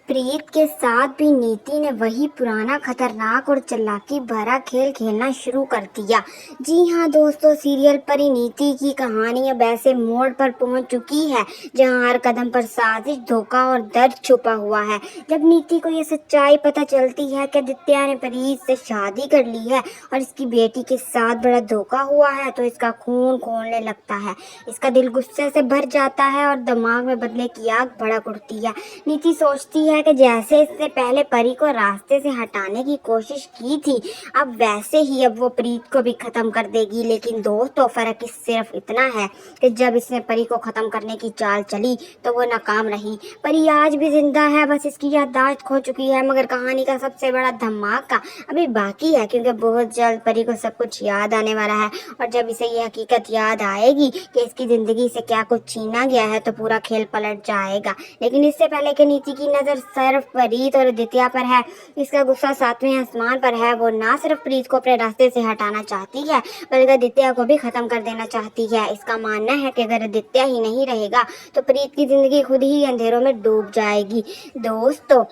प्रीत के साथ भी नीति ने वही पुराना खतरनाक और चालाकी भरा खेल खेलना शुरू कर दिया। जी हाँ दोस्तों, सीरियल परिणीति की कहानी अब ऐसे मोड़ पर पहुंच चुकी है जहां हर कदम पर साजिश, धोखा और दर्द छुपा हुआ है। जब नीति को यह सच्चाई पता चलती है कि आदित्य ने प्रीत से शादी कर ली है और इसकी बेटी के साथ बड़ा धोखा हुआ है, तो इसका खून खौलने लगता है। इसका दिल गुस्से से भर जाता है और दिमाग में बदले की आग भड़क उठती है। नीति सोचती है कि जैसे इससे पहले परी को रास्ते से हटाने की कोशिश की थी, अब वैसे ही अब वो प्रीत को भी खत्म कर देगी। लेकिन दोस्तों, फर्क सिर्फ इतना है कि जब इसने परी को खत्म करने की चाल चली तो वो नाकाम रही। परी आज भी जिंदा है, बस इसकी याददाश्त खो चुकी है। मगर कहानी का सबसे बड़ा धमाका अभी बाकी है, क्योंकि बहुत जल्द परी को सब कुछ याद आने वाला है। और जब इसे ये हकीकत याद आएगी कि इसकी जिंदगी से क्या कुछ छीना गया है, तो पूरा खेल पलट जाएगा। लेकिन इससे पहले कि नीति की नजर सिर्फ प्रीत और आदित्य पर है, इसका गुस्सा सातवें आसमान पर है। वो ना सिर्फ प्रीत को अपने रास्ते से हटाना चाहती है, बल्कि आदित्य को भी खत्म कर देना चाहती है। इसका मानना है कि अगर आदित्य ही नहीं रहेगा तो प्रीत की जिंदगी खुद ही अंधेरों में डूब जाएगी। दोस्तों,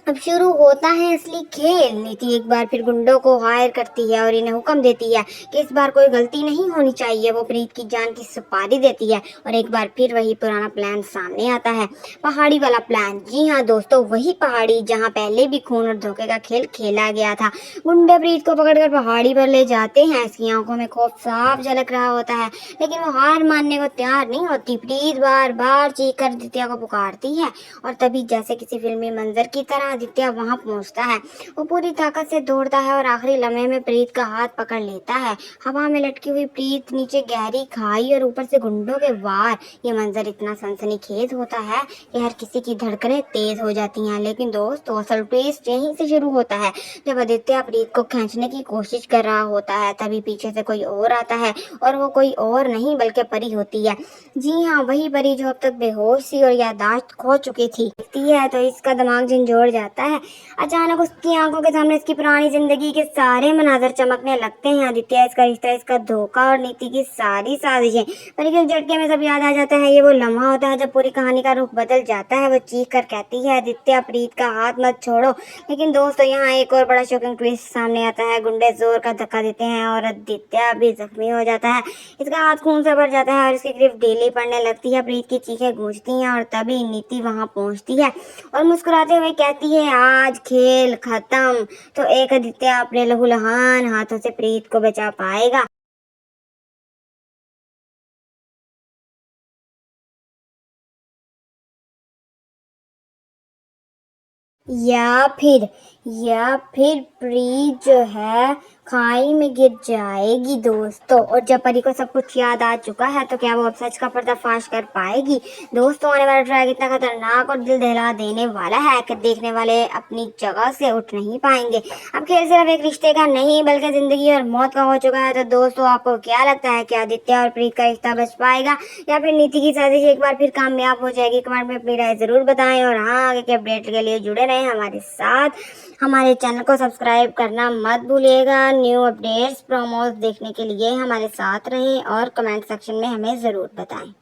अब शुरू होता है असली खेल। नीति एक बार फिर गुंडों को हायर करती है और इन्हें हुक्म देती है कि इस बार कोई गलती नहीं होनी चाहिए। वो प्रीत की जान की सुपारी देती है और एक बार फिर वही पुराना प्लान सामने आता है, पहाड़ी वाला प्लान। जी हाँ दोस्तों, वही पहाड़ी जहाँ पहले भी खून और धोखे का खेल खेला गया था। गुंडे प्रीत को पकड़कर पहाड़ी पर ले जाते हैं। इसकी आंखों में खौफ साफ झलक रहा होता है, लेकिन वो हार मानने को तैयार नहीं होती। प्रीत बार बार चीख कर आदित्य को पुकारती है और तभी जैसे किसी फिल्मी मंजर की तरह आदित्य वहां पहुंचता है। वो पूरी ताकत से दौड़ता है और आखिरी लम्हे में प्रीत का हाथ पकड़ लेता है। हवा में लटकी हुई प्रीत, नीचे गहरी खाई और ऊपर से गुंडों के वार। ये मंजर इतना सनसनीखेज होता है कि हर किसी की धड़कनें तेज हो जाती हैं। लेकिन दोस्तों, असल ट्विस्ट यहीं से शुरू होता है। जब आदित्य प्रीत को खींचने की कोशिश कर रहा होता है, तभी पीछे से कोई और आता है और वो कोई और नहीं बल्कि परी होती है। जी हाँ, वही परी जो अब तक बेहोश थी और याददाश्त खो चुकी थी। तो इसका दिमाग झंझोड़ जाता है। अचानक उसकी आंखों के सामने इसकी पुरानी जिंदगी के सारे मनाजर चमकने लगते हैं। आदित्य, इसका रिश्ता, इसका धोखा और नीति की सारी साजिशें। पर एक झटके में सब याद आ जाता है। ये वो लम्हा होता है जब पूरी कहानी का रुख बदल जाता है। वो चीख कर कहती है, आदित्य, प्रीत का हाथ मत छोड़ो। लेकिन दोस्तों, यहाँ एक और बड़ा शॉकिंग ट्विस्ट सामने आता है। गुंडे जोर का धक्का देते हैं और आदित्य भी जख्मी हो जाता है। इसका हाथ खून से भर जाता है और इसकी ग्रिफ ढीली पड़ने लगती है। प्रीत की चीखें गूंजती हैं और तभी नीति वहां पहुंचती है और मुस्कुराते हुए कहती है, आज खेल खत्म तो एक आदित्य अपने लहूलुहान हाथों से प्रीत को बचा पाएगा। या फिर या फिर प्रीत जो है खाई में गिर जाएगी दोस्तों। और जब परी को सब कुछ याद आ चुका है, तो क्या वो अब सच का पर्दाफाश कर पाएगी? दोस्तों, आने वाला ट्रैक इतना खतरनाक और दिल दहला देने वाला है कि देखने वाले अपनी जगह से उठ नहीं पाएंगे। अब खेल सिर्फ एक रिश्ते का नहीं बल्कि जिंदगी और मौत का हो चुका है। तो दोस्तों, आपको क्या लगता है कि आदित्य और प्रीत का रिश्ता बच पाएगा या फिर नीति की साजिश एक बार फिर कामयाब हो जाएगी? कमेंट में अपनी राय जरूर बताएं और हाँ, आगे के अपडेट के लिए जुड़े रहें हमारे साथ। हमारे चैनल को सब्सक्राइब करना मत भूलिएगा। न्यू अपडेट्स, प्रोमोस देखने के लिए हमारे साथ रहें और कमेंट सेक्शन में हमें ज़रूर बताएं।